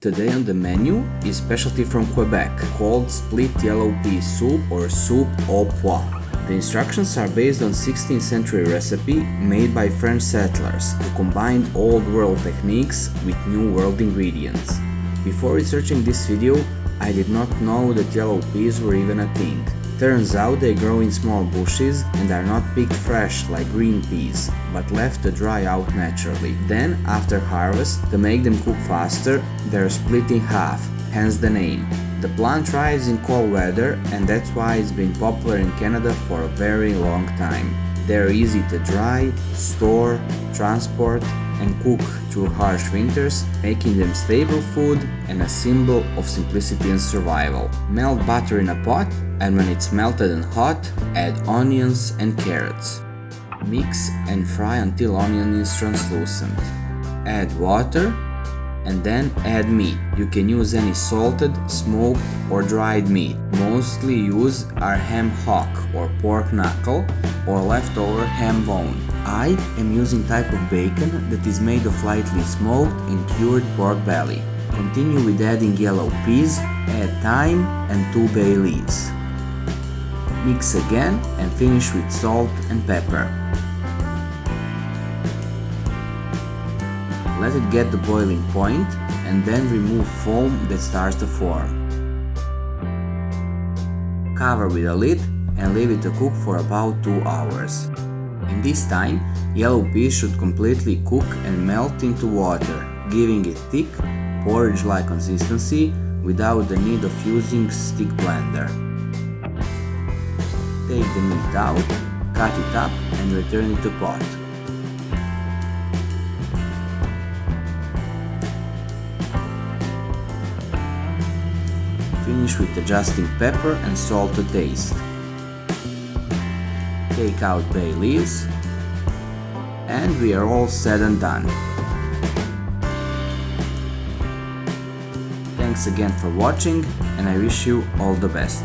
Today on the menu is specialty from Quebec called Split Yellow Pea Soup or Soup au Pois. The instructions are based on 16th century recipe made by French settlers who combined old world techniques with new world ingredients. Before researching this video, I did not know that yellow peas were even a thing. Turns out they grow in small bushes and are not picked fresh like green peas, but left to dry out naturally. Then, after harvest, to make them cook faster, they are split in half, hence the name. The plant thrives in cold weather and that's why it's been popular in Canada for a very long time. They are easy to dry, store, transport and cook through harsh winters, making them staple food and a symbol of simplicity and survival. Melt butter in a pot, and when it's melted and hot, add onions and carrots. Mix and fry until onion is translucent. Add water and then add meat. You can use any salted, smoked or dried meat. Mostly use are ham hock or pork knuckle or leftover ham bone. I am using type of bacon that is made of lightly smoked and cured pork belly. Continue with adding yellow peas, add thyme and 2 bay leaves. Mix again and finish with salt and pepper. Let it get the boiling point and then remove foam that starts to form. Cover with a lid and leave it to cook for about 2 hours. In this time, yellow peas should completely cook and melt into water, giving it thick, porridge-like consistency without the need of using stick blender. Take the meat out, cut it up and return it to pot. Finish with adjusting pepper and salt to taste. Take out bay leaves and we are all said and done. Thanks again for watching and I wish you all the best.